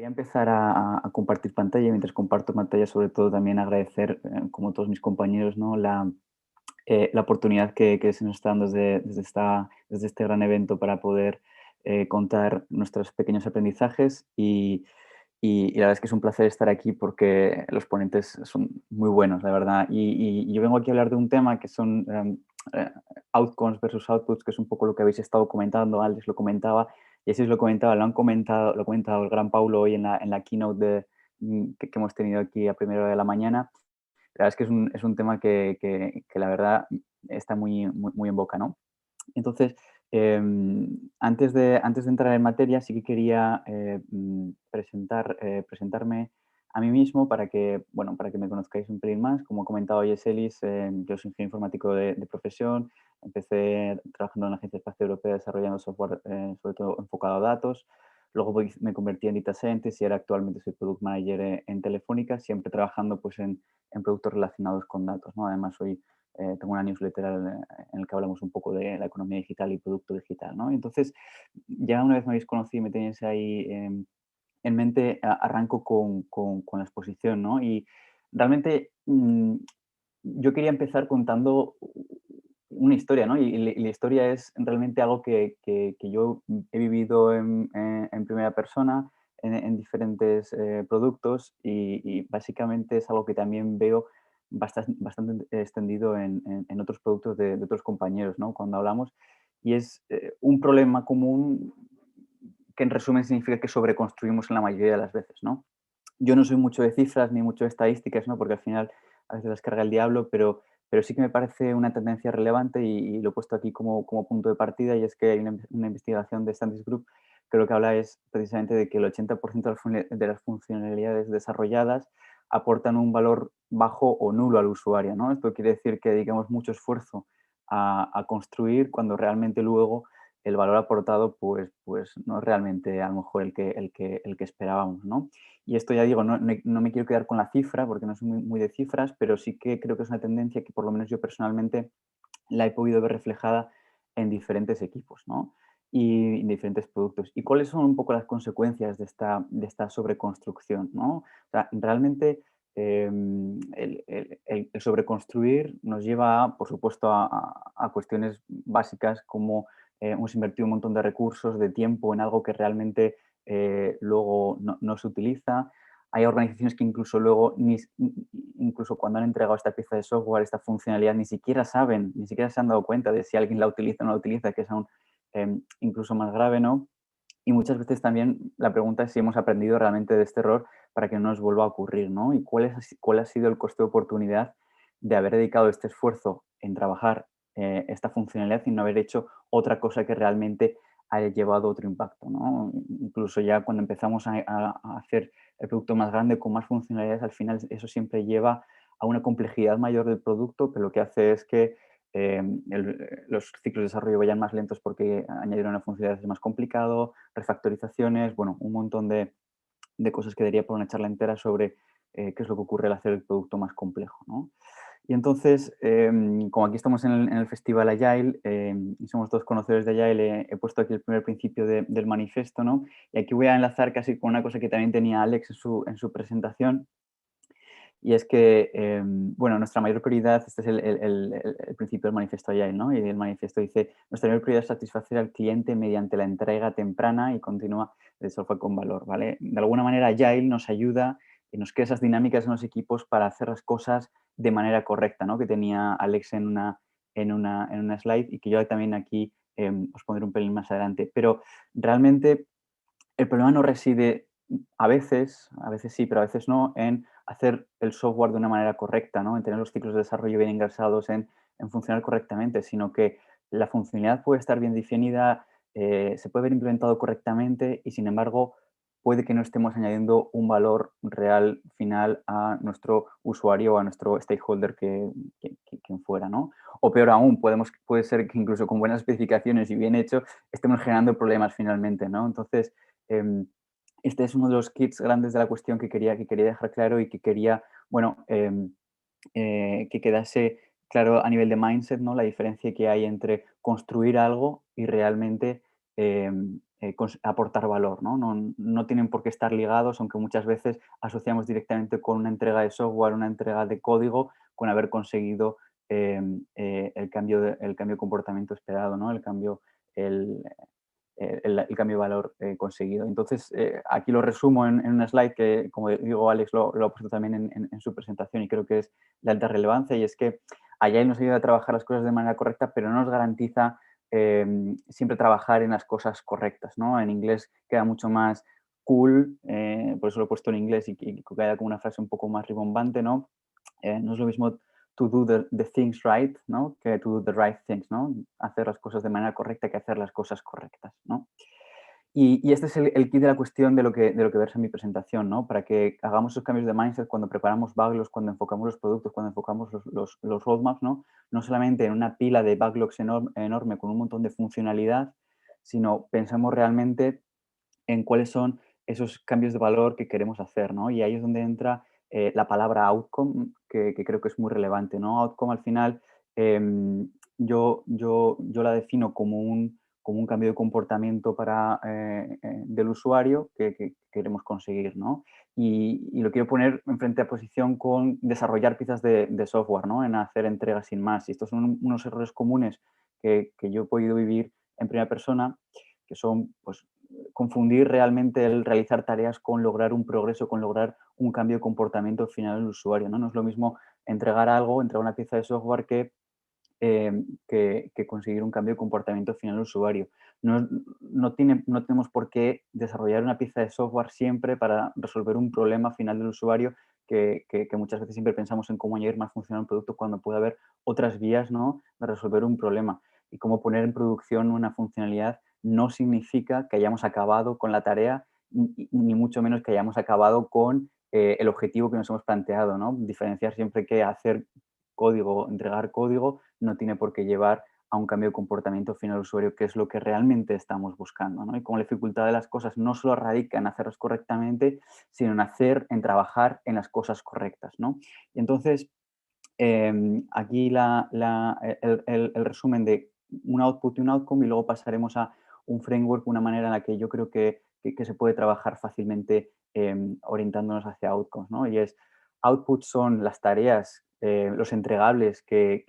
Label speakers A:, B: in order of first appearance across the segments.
A: Voy a empezar a compartir pantalla. Mientras comparto pantalla, sobre todo también agradecer, como todos mis compañeros, ¿no? La oportunidad que se nos está dando desde este gran evento para poder contar nuestros pequeños aprendizajes y la verdad es que es un placer estar aquí porque los ponentes son muy buenos, la verdad. Y yo vengo aquí a hablar de un tema que son eh, outcomes versus outputs, que es un poco lo que habéis estado comentando. Alex lo comentaba, y así os lo comentaba, lo ha comentado el gran Paulo hoy en la keynote que hemos tenido aquí a primera hora de la mañana. La verdad es que es un tema que la verdad está muy en boca, ¿no? Entonces, antes de entrar en materia, sí que quería presentarme a mí mismo para que, bueno, para que me conozcáis un pelín más. Como ha comentado Yeselis, yo soy ingeniero informático de profesión. Empecé trabajando en la Agencia Espacial Europea desarrollando software, sobre todo enfocado a datos. Luego me convertí en Data Scientist y ahora actualmente soy Product Manager en Telefónica, siempre trabajando pues, en productos relacionados con datos, ¿no? Además, tengo una newsletter en el que hablamos un poco de la economía digital y producto digital, ¿no? Entonces, ya una vez me habéis conocido y me tenéis ahí en mente, arranco con la exposición, ¿no? Y realmente yo quería empezar contando una historia, ¿no? Y la historia es realmente algo que yo he vivido en primera persona en diferentes productos y básicamente es algo que también veo bastante extendido en otros productos de otros compañeros, ¿no? Cuando hablamos. Y es un problema común que en resumen significa que sobreconstruimos en la mayoría de las veces, ¿no? Yo no soy mucho de cifras ni mucho de estadísticas, ¿no? Porque al final a veces las carga el diablo, pero sí que me parece una tendencia relevante y lo he puesto aquí como punto de partida, y es que hay una investigación de Standish Group que lo que habla es precisamente de que el 80% de las funcionalidades desarrolladas aportan un valor bajo o nulo al usuario, ¿no? Esto quiere decir que dedicamos mucho esfuerzo a construir cuando realmente luego el valor aportado pues no es realmente a lo mejor el que esperábamos, ¿no? Y esto ya digo, no me quiero quedar con la cifra porque no soy muy de cifras, pero sí que creo que es una tendencia que por lo menos yo personalmente la he podido ver reflejada en diferentes equipos, ¿no? Y en diferentes productos. ¿Y cuáles son un poco las consecuencias de esta sobreconstrucción, ¿no? O sea, realmente el sobreconstruir nos lleva, por supuesto, a cuestiones básicas como hemos invertido un montón de recursos, de tiempo en algo que realmente luego no se utiliza. Hay organizaciones que incluso luego, incluso cuando han entregado esta pieza de software, esta funcionalidad, ni siquiera saben, ni siquiera se han dado cuenta de si alguien la utiliza o no la utiliza, que es aún incluso más grave, ¿no? Y muchas veces también la pregunta es si hemos aprendido realmente de este error para que no nos vuelva a ocurrir, ¿no? Y cuál ha sido el coste de oportunidad de haber dedicado este esfuerzo en trabajar esta funcionalidad y no haber hecho otra cosa que realmente haya llevado otro impacto, ¿no? Incluso ya cuando empezamos a hacer el producto más grande con más funcionalidades, al final eso siempre lleva a una complejidad mayor del producto, que lo que hace es que los ciclos de desarrollo vayan más lentos porque añadir una funcionalidad es más complicado, refactorizaciones, bueno, un montón de cosas que daría por una charla entera sobre qué es lo que ocurre al hacer el producto más complejo, ¿no? Y entonces, como aquí estamos en el Festival Agile y somos todos conocedores de Agile, he puesto aquí el primer principio del manifiesto, ¿no? Y aquí voy a enlazar casi con una cosa que también tenía Alex en su presentación, y es que, bueno, nuestra mayor prioridad, este es el principio del manifiesto Agile, ¿no? Y el manifiesto dice, nuestra mayor prioridad es satisfacer al cliente mediante la entrega temprana y continua de software con valor, ¿vale? De alguna manera Agile nos ayuda y nos crea esas dinámicas en los equipos para hacer las cosas de manera correcta, ¿no? Que tenía Alex en una slide y que yo también aquí os pondré un pelín más adelante. Pero realmente el problema no reside a veces sí, pero a veces no, en hacer el software de una manera correcta, ¿no? En tener los ciclos de desarrollo bien ingresados, en funcionar correctamente, sino que la funcionalidad puede estar bien definida, se puede haber implementado correctamente y, sin embargo, puede que no estemos añadiendo un valor real final a nuestro usuario o a nuestro stakeholder quien fuera, ¿no? O peor aún, puede ser que incluso con buenas especificaciones y bien hecho estemos generando problemas finalmente, ¿no? Entonces, Em, este es uno de los kits grandes de la cuestión que quería dejar claro y que quería, bueno, que quedase claro a nivel de mindset, ¿no? La diferencia que hay entre construir algo y realmente aportar valor, ¿no? No tienen por qué estar ligados, aunque muchas veces asociamos directamente con una entrega de software, una entrega de código, con haber conseguido el cambio de comportamiento esperado, ¿no? El, el cambio de valor conseguido. Entonces, aquí lo resumo en una slide que, como digo, Alex lo ha puesto también en su presentación y creo que es de alta relevancia, y es que Agile nos ayuda a trabajar las cosas de manera correcta, pero no nos garantiza siempre trabajar en las cosas correctas, ¿no? En inglés queda mucho más cool, por eso lo he puesto en inglés y queda como una frase un poco más rimbombante, ¿no? No es lo mismo to do the things right, ¿no? Que to do the right things, ¿no? Hacer las cosas de manera correcta que hacer las cosas correctas, ¿no? Y este es el kit de la cuestión de lo que versa en mi presentación, ¿no? Para que hagamos esos cambios de mindset cuando preparamos backlogs, cuando enfocamos los productos, cuando enfocamos los roadmaps, ¿no? No solamente en una pila de backlogs enorme con un montón de funcionalidad, sino pensamos realmente en cuáles son esos cambios de valor que queremos hacer, ¿no? Y ahí es donde entra la palabra outcome, que creo que es muy relevante, ¿no? Outcome al final yo la defino como un cambio de comportamiento del usuario que queremos conseguir, ¿no? Y lo quiero poner en frente a posición con desarrollar piezas de software, ¿no? En hacer entregas sin más. Y estos son unos errores comunes que yo he podido vivir en primera persona, que son, pues, confundir realmente el realizar tareas con lograr un progreso, con lograr un cambio de comportamiento final del usuario, ¿no? No es lo mismo entregar algo, entregar una pieza de software que conseguir un cambio de comportamiento final del usuario. No tenemos por qué desarrollar una pieza de software siempre para resolver un problema final del usuario que muchas veces siempre pensamos en cómo añadir más función a un producto cuando puede haber otras vías, ¿no? De resolver un problema. Y cómo poner en producción una funcionalidad no significa que hayamos acabado con la tarea, ni mucho menos que hayamos acabado con el objetivo que nos hemos planteado, ¿no? Diferenciar siempre que hacer código, entregar código, no tiene por qué llevar a un cambio de comportamiento final del usuario, que es lo que realmente estamos buscando, ¿no? Y como la dificultad de las cosas no solo radica en hacerlas correctamente, sino en trabajar en las cosas correctas, ¿no? Y entonces, aquí el resumen de un output y un outcome, y luego pasaremos a un framework, una manera en la que yo creo que se puede trabajar fácilmente orientándonos hacia outcomes, ¿no? Y es, outputs son las tareas, los entregables que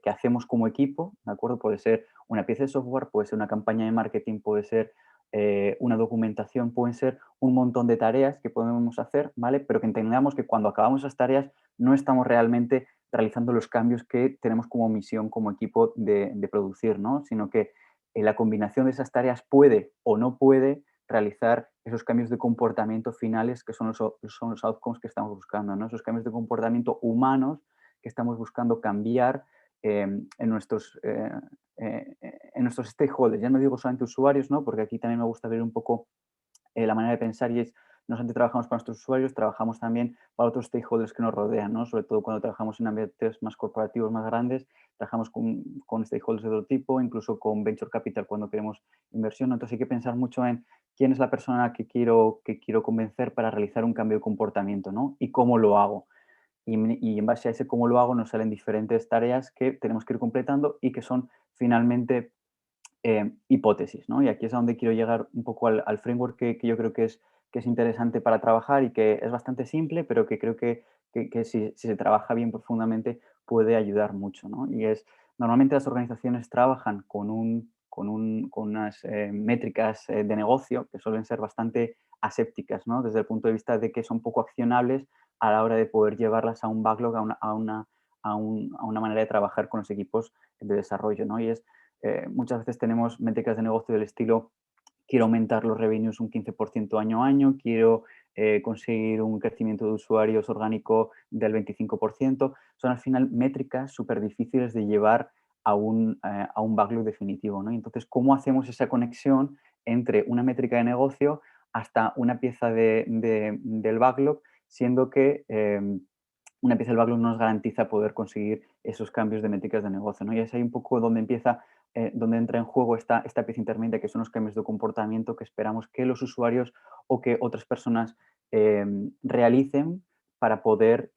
A: hacemos como equipo, ¿de acuerdo? Puede ser una pieza de software, puede ser una campaña de marketing, puede ser una documentación, pueden ser un montón de tareas que podemos hacer, ¿vale? Pero que entendamos que cuando acabamos esas tareas no estamos realmente realizando los cambios que tenemos como misión, como equipo de producir, ¿no? Sino que la combinación de esas tareas puede o no puede realizar esos cambios de comportamiento finales que son los outcomes que estamos buscando, ¿no? Esos cambios de comportamiento humanos que estamos buscando cambiar en en nuestros stakeholders. Ya no digo solamente usuarios, ¿no? Porque aquí también me gusta ver un poco la manera de pensar, y es, no solamente trabajamos para nuestros usuarios, trabajamos también para otros stakeholders que nos rodean, ¿no? Sobre todo cuando trabajamos en ambientes más corporativos, más grandes, trabajamos con stakeholders de todo tipo, incluso con venture capital cuando queremos inversión, ¿no? Entonces hay que pensar mucho en quién es la persona que quiero convencer para realizar un cambio de comportamiento, ¿no? Y cómo lo hago. Y en base a ese cómo lo hago nos salen diferentes tareas que tenemos que ir completando y que son finalmente hipótesis, ¿no? Y aquí es a donde quiero llegar un poco al framework que yo creo que es interesante para trabajar y que es bastante simple, pero que creo que si se trabaja bien profundamente puede ayudar mucho, ¿no? Y es, normalmente las organizaciones trabajan con unas métricas de negocio que suelen ser bastante asépticas, ¿no? Desde el punto de vista de que son poco accionables a la hora de poder llevarlas a un backlog, a una manera de trabajar con los equipos de desarrollo, ¿no? Y es muchas veces tenemos métricas de negocio del estilo: quiero aumentar los revenues un 15% año a año, quiero conseguir un crecimiento de usuarios orgánico del 25%. Son al final métricas súper difíciles de llevar a un backlog definitivo, ¿no? Y entonces, ¿cómo hacemos esa conexión entre una métrica de negocio hasta una pieza del backlog, siendo que una pieza del backlog no nos garantiza poder conseguir esos cambios de métricas de negocio, ¿no? Y es ahí un poco donde donde entra en juego esta pieza intermedia, que son los cambios de comportamiento que esperamos que los usuarios o que otras personas realicen para poder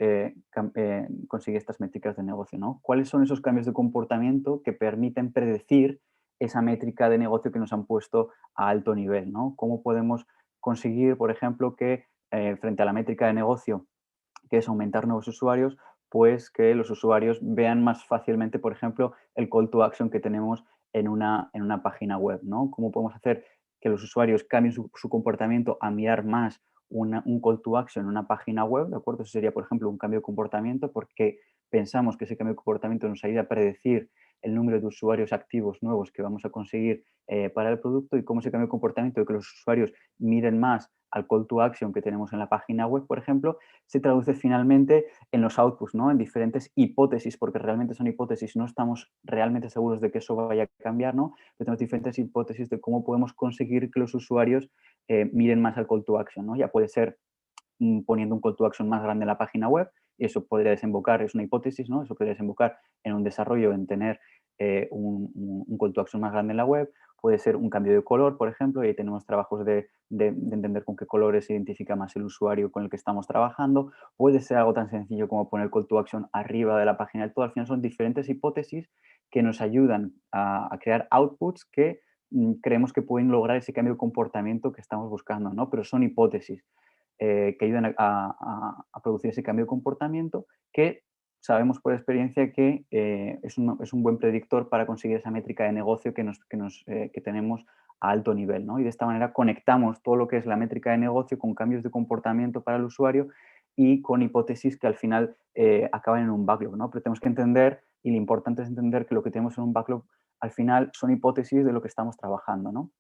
A: conseguir estas métricas de negocio, ¿no? ¿Cuáles son esos cambios de comportamiento que permiten predecir esa métrica de negocio que nos han puesto a alto nivel, ¿no? ¿Cómo podemos conseguir, por ejemplo, que frente a la métrica de negocio, que es aumentar nuevos usuarios, pues que los usuarios vean más fácilmente, por ejemplo, el call to action que tenemos en una página web, ¿no? ¿Cómo podemos hacer que los usuarios cambien su comportamiento a mirar más un call to action en una página web? ¿De acuerdo? Eso sería, por ejemplo, un cambio de comportamiento porque pensamos que ese cambio de comportamiento nos ayuda a predecir el número de usuarios activos nuevos que vamos a conseguir para el producto y cómo ese cambio de comportamiento de que los usuarios miren más al call to action que tenemos en la página web, por ejemplo, se traduce finalmente en los outputs, ¿no? En diferentes hipótesis, porque realmente son hipótesis, no estamos realmente seguros de que eso vaya a cambiar, ¿no? Pero tenemos diferentes hipótesis de cómo podemos conseguir que los usuarios miren más al call to action, ¿no? Ya puede ser poniendo un call to action más grande en la página web, y eso podría desembocar, es una hipótesis, ¿no? Eso podría desembocar en un desarrollo, en tener un call to action más grande en la web. Puede ser un cambio de color, por ejemplo, y ahí tenemos trabajos de entender con qué colores se identifica más el usuario con el que estamos trabajando. Puede ser algo tan sencillo como poner el call to action arriba de la página del todo. Al final son diferentes hipótesis que nos ayudan a crear outputs que creemos que pueden lograr ese cambio de comportamiento que estamos buscando, ¿no? Pero son hipótesis que ayudan a producir ese cambio de comportamiento que sabemos por experiencia que es un buen predictor para conseguir esa métrica de negocio que tenemos a alto nivel, ¿no? Y de esta manera conectamos todo lo que es la métrica de negocio con cambios de comportamiento para el usuario y con hipótesis que al final acaban en un backlog, ¿no? Pero tenemos que entender, y lo importante es entender que lo que tenemos en un backlog al final son hipótesis de lo que estamos trabajando, ¿no?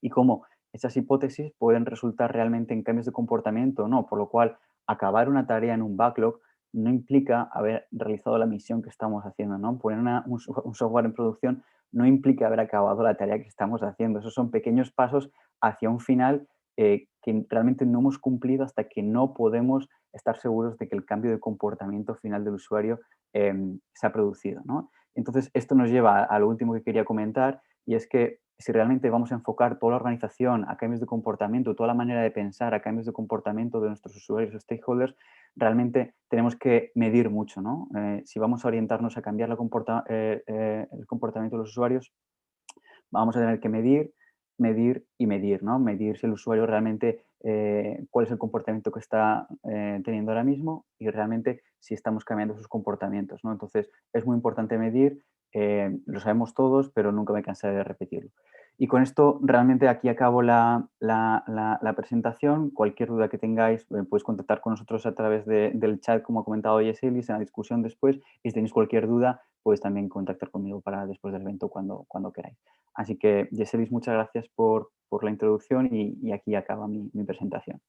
A: Y cómo esas hipótesis pueden resultar realmente en cambios de comportamiento o no, por lo cual acabar una tarea en un backlog no implica haber realizado la misión que estamos haciendo, ¿no? Poner un software en producción no implica haber acabado la tarea que estamos haciendo. Esos son pequeños pasos hacia un final que realmente no hemos cumplido hasta que no podemos estar seguros de que el cambio de comportamiento final del usuario se ha producido, ¿no? Entonces, esto nos lleva a lo último que quería comentar, y es que si realmente vamos a enfocar toda la organización a cambios de comportamiento, toda la manera de pensar a cambios de comportamiento de nuestros usuarios o stakeholders, realmente tenemos que medir mucho, ¿no? Si vamos a orientarnos a cambiar el comportamiento de los usuarios, vamos a tener que medir, medir y medir, ¿no? Medir si el usuario realmente, cuál es el comportamiento que está teniendo ahora mismo y realmente si estamos cambiando sus comportamientos, ¿no? Entonces, es muy importante medir, lo sabemos todos, pero nunca me cansaré de repetirlo. Y con esto realmente aquí acabo la presentación. Cualquier duda que tengáis, podéis contactar con nosotros a través del chat, como ha comentado Yeselis, en la discusión después. Y si tenéis cualquier duda, podéis también contactar conmigo para después del evento cuando queráis. Así que, Yeselis, muchas gracias por la introducción y aquí acaba mi presentación.